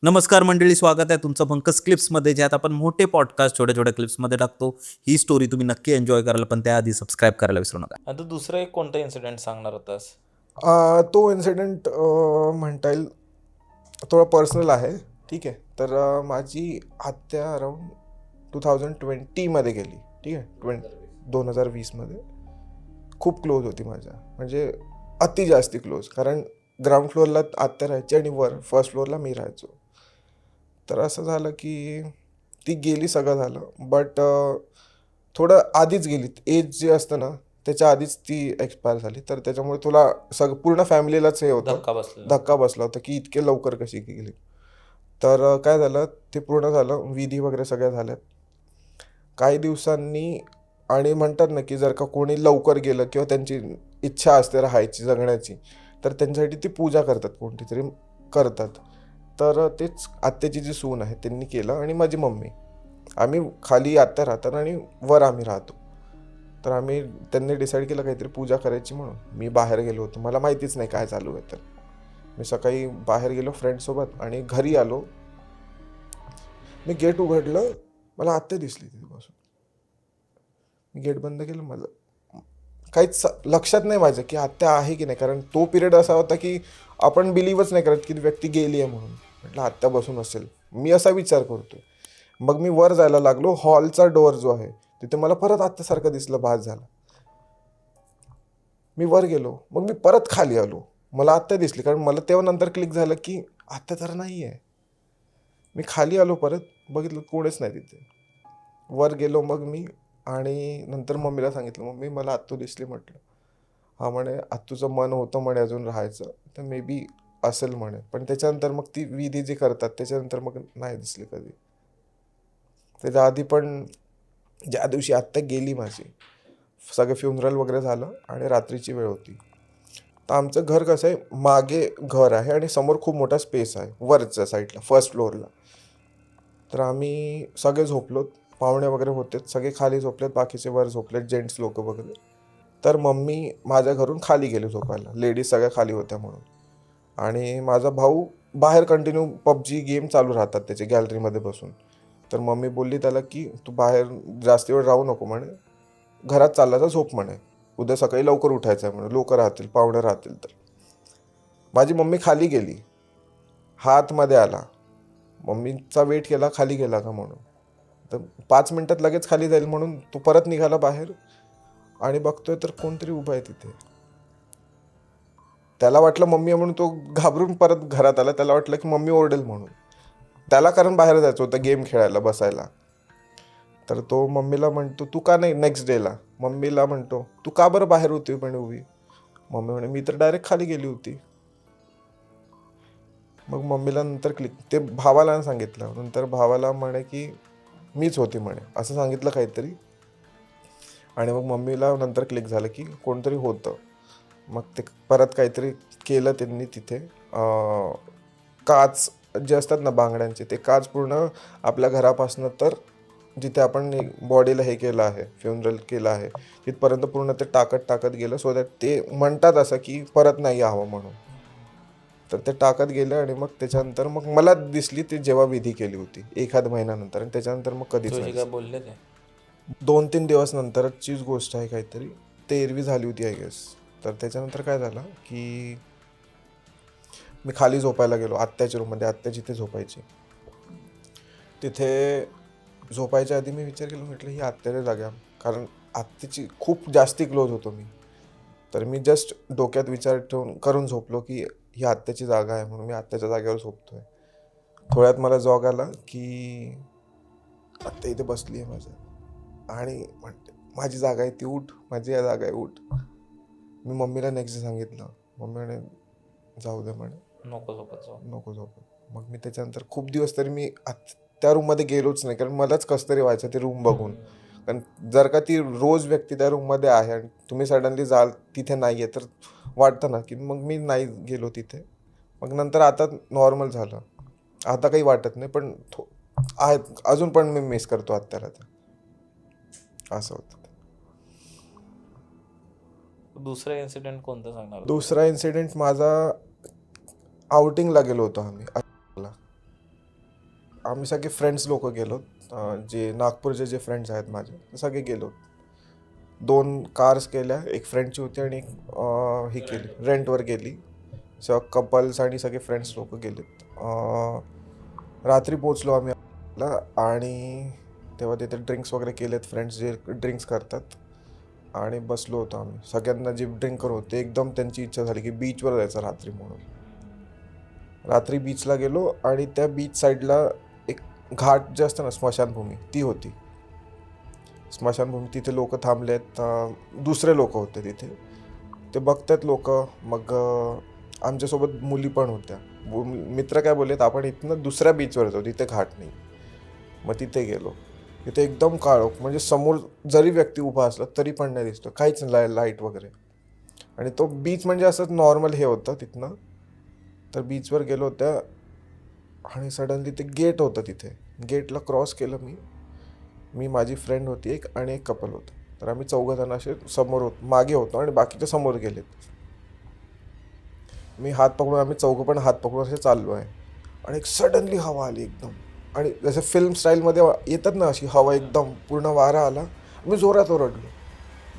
नमस्कार मंडळी, स्वागत आहे तुमचं पंकज क्लिप्समध्ये, ज्यात आपण मोठे पॉडकास्ट छोट्या छोट्या क्लिप्समध्ये टाकतो. ही स्टोरी तुम्ही नक्की एन्जॉय कराल, पण त्याआधी सबस्क्राईब करायला विसरू नका. आता दुसरं एक कोणता इन्सिडेंट सांगणार होतास? तो इन्सिडेंट म्हणता येईल थोडा पर्सनल आहे. ठीक आहे. तर माझी आत्या अराऊंड 2020मध्ये गेली. ठीक आहे. 2020मध्ये खूप क्लोज होती माझ्या, म्हणजे अति जास्ती क्लोज. कारण ग्राउंड फ्लोअरला आत्या राहायची आणि वर फर्स्ट फ्लोअरला मी राहायचो. तर असं झालं की ती गेली, सगळं झालं. बट थोडं आधीच गेली. एज जे असतं ना त्याच्या आधीच ती एक्सपायर झाली. तर त्याच्यामुळे तुला पूर्ण फॅमिलीलाच हे होतं, धक्का बसला होता की इतके लवकर कशी गेली. तर काय झालं, ते पूर्ण झालं, विधी वगैरे सगळ्या झाल्यात. काही दिवसांनी आणि म्हणतात ना की जर का कोणी लवकर गेलं किंवा त्यांची इच्छा असते राहायची, जगण्याची, तर त्यांच्यासाठी ती पूजा करतात, कोणती तरी करतात. तर तेच आत्याची जी सून आहे त्यांनी केलं आणि माझी मम्मी, आम्ही खाली आत्या राहतात आणि वर आम्ही राहतो. तर त्यांनी डिसाईड केलं काहीतरी पूजा करायची म्हणून. मी बाहेर गेलो होतो, मला माहितीच नाही काय चालू आहे. तर मी सकाळी बाहेर गेलो फ्रेंडसोबत आणि घरी आलो. मी गेट उघडलं, मला आत्या दिसली तिथपासून. मी गेट बंद केलं, मला काहीच लक्षात नाही माझं की आत्या आहे की नाही. कारण तो पिरियड असा होता की आपण बिलीव्हच नाही करत की व्यक्ती गेली आहे म्हणून. म्हटलं आत्या बसून असेल, मी असा विचार करतोय. मग मी वर जायला लागलो. हॉलचा डोअर जो आहे तिथे मला परत आत्यासारखं दिसलं, भास झाला. मी वर गेलो, मग मी परत खाली आलो, मला आत्या दिसली. कारण मला तेव्हा नंतर क्लिक झालं की आत्या तर नाही आहे. मी खाली आलो, परत बघितलं कोणीच नाही तिथे. वर गेलो मग मी, आणि नंतर मम्मीला सांगितलं, मम्मी मला आत्तू दिसली. म्हटलं हा. म्हणे आत्तूचं मन होतं म्हणे अजून राहायचं, तर मे बी असेल म्हणे. पण त्याच्यानंतर मग ती विधी जी करतात त्याच्यानंतर मग नाही दिसली कधी. त्याच्या आधी पण ज्या दिवशी आत्या गेली माझी, सगळं फ्युनरल वगैरे झालं आणि रात्रीची वेळ होती. तर आमचं घर कसं आहे, मागे घर आहे आणि समोर खूप मोठा स्पेस आहे वरच्या साईडला, फर्स्ट फ्लोअरला. तर आम्ही सगळे झोपलोत, पाहुणे वगैरे होते, सगळे खाली झोपलेत, बाकीचे वर झोपलेत, जेंट्स लोक वगैरे. तर मम्मी माझ्या घरून खाली गेली झोपायला, लेडीज सगळ्या खाली होत्या म्हणून. आणि माझा भाऊ बाहेर कंटिन्यू पबजी गेम चालू राहतात त्याचे, गॅलरीमध्ये बसून. तर मम्मी बोलली त्याला की तू बाहेर जास्त वेळ राहू नको म्हणे, घरात चालला तर झोप म्हणे, उद्या सकाळी लवकर उठायचं आहे म्हणे, लोक राहतील, पाहुणे राहतील. तर माझी मम्मी खाली गेली, हातमध्ये आला, मम्मीचा वेट केला खाली गेला का म्हणून. तर 5 मिनिटात लगेच खाली जाईल म्हणून तो परत निघाला बाहेर, आणि बघतोय तर कोणतरी उभा आहे तिथे. त्याला वाटलं मम्मी आहे म्हणून तो घाबरून परत घरात आला. त्याला वाटलं की मम्मी ओरडेल म्हणून, त्याला कारण बाहेर जायचं होतं गेम खेळायला, बसायला. तर तो मम्मीला म्हणतो तू का नाही, नेक्स्ट डेला मम्मीला म्हणतो तू का बरं बाहेर होती म्हणे उभी. मम्मी म्हणे मी तर डायरेक्ट खाली गेली होती. मग मम्मीला नंतर क्लिक, ते भावाला सांगितलं. नंतर भावाला म्हणे की मीच होती म्हणे, असं सांगितलं काहीतरी. आणि मग मम्मीला नंतर क्लिक झालं की कोणतरी होतं. मग ते परत काहीतरी केलं त्यांनी तिथे. काच जे असतात ना बांगड्यांचे, ते काच पूर्ण आपल्या घरापासनं तर जिथे आपण बॉडीला हे केलं आहे, फ्युनरल केलं आहे, तिथपर्यंत पूर्ण ते टाकत गेलं, सो दॅट ते म्हणतात असं की परत नाही यावं म्हणून. तर ते टाकत गेलं. आणि मग त्याच्यानंतर मग मला दिसली ती जेव्हा विधी केली होती 1 महिन्यानंतर, आणि त्याच्यानंतर मग कधीच तुझी नाही. काय बोलले ते? 2-3 दिवस नंतरचीच गोष्ट आहे काहीतरी, ते एरवी झाली होती आय गेस. तर त्याच्यानंतर काय झालं की मी खाली झोपायला गेलो आत्याच्या रूममध्ये. आत्या जिथे झोपायची तिथे झोपायच्या आधी मी विचार केला, म्हटलं ही आत्याच्या जागा, कारण आत्याची खूप जास्ती क्लोज होतो मी. तर मी जस्ट डोक्यात विचार करून झोपलो की ही आत्याची जागा आहे म्हणून मी आत्याच्या जागेवर झोपतोय. थोड्यात मला जॉग आला की आत्या इथे बसली आहे माझ्या, आणि म्हणते माझी जागा आहे ती, उठ, माझी या जागा आहे, उठ. मी मम्मीला नेक्स्ट सांगितलं. मम्मी म्हणे जाऊ दे म्हणे, नको झोपत जाऊ. नको झोपत. मग मी त्याच्यानंतर खूप दिवस तरी मी त्या रूममध्ये गेलोच नाही, कारण मलाच कसं तरी व्हायचं ते रूम बघून. कारण जर का ती रोज व्यक्ती त्या रूममध्ये आहे आणि तुम्ही सडनली जाल तिथे नाही आहे, तर वाटतं ना की मग मी नाही गेलो तिथे. मग नंतर आता नॉर्मल झालं, आता काही वाटत नाही, पण आहेत अजून पण मी मिस करतो आत्याला. तर असं होतं. दुसरा इन्सिडेंट कोणता सांगणार होता? दुसरा इन्सिडेंट माझा, आउटिंगला गेलो होतो आम्ही. आम्ही सगळे फ्रेंड्स लोक गेलो, जे नागपूरचे जे फ्रेंड्स आहेत माझे ते सगळे गेलो. 2 कार्स केल्या, एक फ्रेंडची होती आणि एक ही केली रेंटवर गेली. कपल्स आणि सगळे फ्रेंड्स लोक गेलेत. रात्री पोचलो आम्ही आणि तेव्हा तिथे ड्रिंक्स वगैरे केलेत, फ्रेंड्स जे ड्रिंक्स करतात, आणि बसलो होतो आम्ही. सगळ्यांना जे ड्रिंकर होते एकदम त्यांची इच्छा झाली की बीचवर जायचं रात्री, म्हणून रात्री बीचला गेलो. आणि त्या बीच साईडला एक घाट जे असतं ना, स्मशानभूमी, ती होती. स्मशानभूमी तिथे लोक थांबले आहेत, दुसरे लोक होते तिथे, ते बघतात लोक. मग आमच्यासोबत मुली पण होत्या. मित्र काय बोललेत, आपण इथनं दुसऱ्या बीचवर जाऊ, तिथे घाट नाही. मग तिथे गेलो. तिथे एकदम काळोख, म्हणजे समोर जरी व्यक्ती उभा असला तरी पण नाही दिसतो, काहीच लाईट वगैरे. आणि तो बीच म्हणजे असं नॉर्मल हे होतं तिथनं. तर बीचवर गेलो होत्या आणि सडनली ते गेट होतं, तिथे गेटला क्रॉस केलं मी माझी फ्रेंड होती एक आणि एक कपल होतं. तर आम्ही 4 जण असे समोर मागे होतो आणि बाकीचे समोर गेलेत. मी हात पकडून, आम्ही 4 पण हात पकडून असे चाललो आहे. आणि एक सडनली हवा आली एकदम, आणि जसं फिल्म स्टाईलमध्ये येतात ना अशी हवा, एकदम पूर्ण वारा आला. मी जोरात ओरडलो,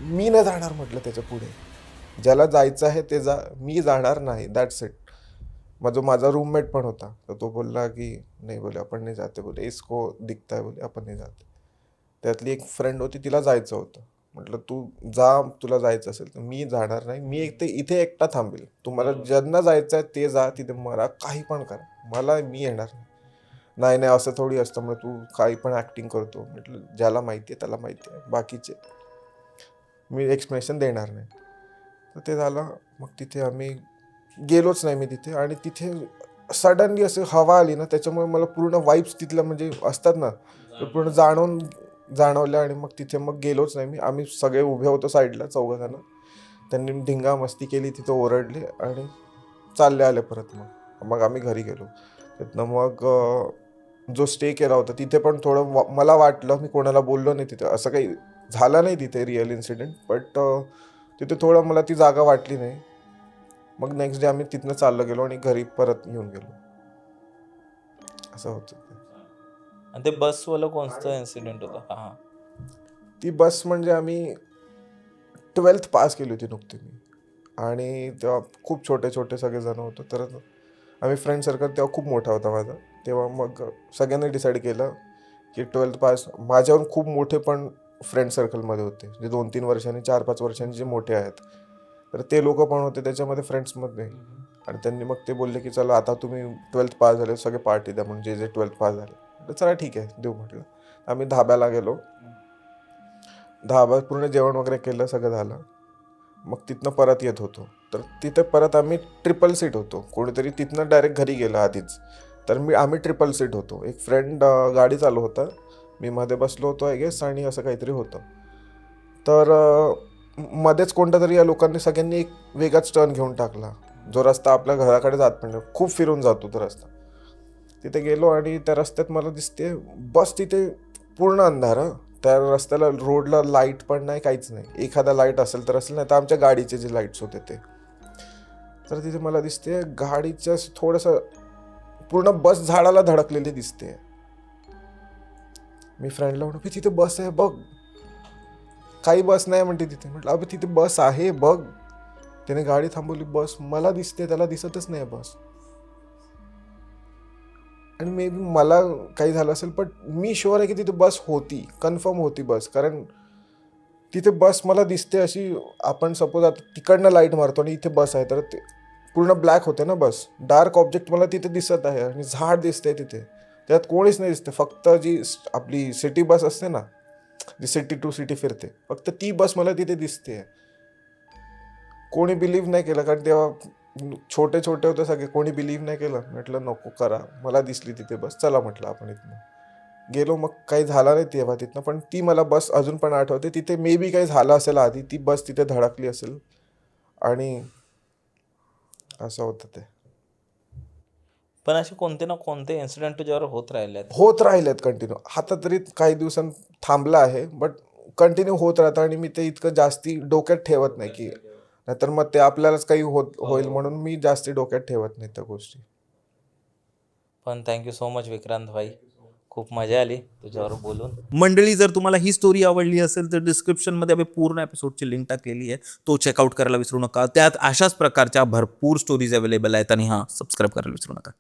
मी नाही जाणार म्हटलं त्याच्या पुढे. ज्याला जायचं आहे ते जा, मी जाणार नाही, दॅट्स इट. माझा रूममेट पण होता, तर तो बोलला की नाही, बोले आपण नाही जाते, बोले इसको दिखता है, बोले आपण नाही जाते. त्यातली एक फ्रेंड होती, तिला जायचं होतं. म्हटलं तू जा, तुला जायचं असेल तर, मी जाणार नाही, मी इथे एकटा थांबेल. तुम्हाला ज्यांना जायचं आहे ते जा, तिथे मरा, काही पण करा, मी येणार नाही. नाही असं थोडी असतं, मग तू काही पण ॲक्टिंग करतो. म्हटलं ज्याला माहिती आहे त्याला माहिती आहे, बाकीचे मी एक्सप्लेनेशन देणार नाही. तर ते झालं. मग तिथे आम्ही गेलोच नाही मी तिथे. आणि तिथे सडनली असं हवा आली ना, त्याच्यामुळे मला पूर्ण वाईब्स तिथलं म्हणजे असतात ना, ते पूर्ण जाणवल्या. आणि मग तिथे गेलोच नाही मी. आम्ही सगळे उभे होतो साईडला, 4 जण. त्यांनी धिंगा मस्ती केली, तिथे ओरडले आणि चालले आले परत. मग आम्ही घरी गेलो. तिथनं मग जो स्टे केला होता तिथे पण थोडं मला वाटलं, मी कोणाला बोललो नाही तिथे, असं काही झालं नाही तिथे रिअल इन्सिडेंट, बट तिथे थोडं मला ती जागा वाटली नाही. मग नेक्स्ट डे आम्ही तिथनं चाललं गेलो आणि घरी परत येऊन गेलो. असं होतं. आणि ते बसवालं कोणतं इन्सिडेंट होतं? हां. ती बस म्हणजे आम्ही 12th पास केली होती नुकती मी, आणि तेव्हा खूप छोटे सगळे जण होतो. तर आम्ही फ्रेंड सर्कल तेव्हा खूप मोठा होता माझा. तेव्हा मग सगळ्यांनी डिसाईड केलं की 12th पास, माझ्याहून खूप मोठे पण फ्रेंड सर्कलमध्ये होते, जे 2-3 वर्षांनी 4-5 वर्षांनी जे मोठे आहेत. तर ते लोक पण होते त्याच्यामध्ये फ्रेंड्समध्ये. आणि त्यांनी मग ते बोलले की चला आता तुम्ही 12th पास झाले, सगळे पार्टी द्या, म्हणजे जे 12th पास झाले. तर चला ठीक आहे देऊ म्हटलं. आम्ही धाब्याला गेलो. धाब्यात पूर्ण जेवण वगैरे केलं, सगळं झालं. मग तिथनं परत येत होतो. तर तिथे परत आम्ही ट्रिपल सीट होतो. कोणीतरी तिथनं डायरेक्ट घरी गेलं आधीच. तर आम्ही ट्रिपल सीट होतो. एक फ्रेंड गाडी चालू होता, मी मध्ये बसलो होतो आय गेस, आणि असं काहीतरी होतं. तर मध्येच कोणत्या तरी या लोकांनी सगळ्यांनी एक वेगळाच टर्न घेऊन टाकला, जो रस्ता आपल्या घराकडे जात पण नाही, खूप फिरून जातो तो रस्ता. तिथे गेलो आणि त्या रस्त्यात मला दिसते बस, तिथे पूर्ण अंधार. त्या रस्त्याला, रोडला लाईट पण नाही, काहीच नाही. एखादा लाईट असेल तर असेल, नाही तर आमच्या गाडीचे जे लाईट्स होते ते. तर तिथे मला दिसते गाडीच्या थोडंसं पूर्ण बस झाडाला धडकलेली दिसते. मी फ्रेंडला म्हणतो तिथे बस आहे बघ. काही बस नाही म्हणते तिथे. म्हटलं अबे तिथे बस आहे बघ. त्याने गाडी थांबवली, बस मला दिसते, त्याला दिसतच नाही बस. आणि मे बी मला काही झालं असेल, पण मी शुअर आहे की तिथे बस होती, कन्फर्म होती बस. कारण तिथे बस मला दिसते अशी, आपण सपोज आता तिकडनं लाईट मारतो आणि इथे बस आहे, तर ते पूर्ण ब्लॅक होते ना बस. डार्क ऑब्जेक्ट मला तिथे दिसत आहे आणि झाड दिसते तिथे. त्यात कोणीच नाही दिसते. फक्त जी आपली सिटी बस असते ना, जी सिटी टू सिटी फिरते, फक्त ती बस मला तिथे दिसते. कोणी बिलीव्ह नाही केलं, कारण तेव्हा छोटे होते सगळे, कोणी बिलीव्ह नाही केलं. म्हटलं नको करा, मला दिसली तिथे बस, चला म्हटलं आपण इथनं गेलो. मग काही झालं नाही तेव्हा तिथनं, पण ती मला बस अजून पण आठवते. तिथे मे बी काही झालं असेल आधी, ती बस तिथे धडकली असेल आणि असं होतं ते. पण असे कोणते ना कोणते इन्सिडेंट तुझ्यावर होत राहिलेत कंटिन्यू. आता तरी काही दिवसांत थांबलं आहे, बट कंटिन्यू होत राहतं. आणि मी ते इतकं जास्ती डोक्यात ठेवत नाही, की नाहीतर मग ते आपल्यालाच काही होईल, म्हणून मी जास्ती डोक्यात ठेवत नाही त्या गोष्टी. पण थँक्यू सो मच विक्रांत भाई. खूप मजा आली तुझ्यावर बोलून. मंडळी, जर तुम्हाला ही स्टोरी आवडली असेल तर डिस्क्रिप्शनमध्ये आम्ही पूर्ण एपिसोडची लिंक टाकलेली आहे, तो चेकआउट करायला विसरू नका. त्यात अशाच प्रकारच्या भरपूर स्टोरीज अवेलेबल आहेत आणि सबस्क्राईब करायला विसरू नका.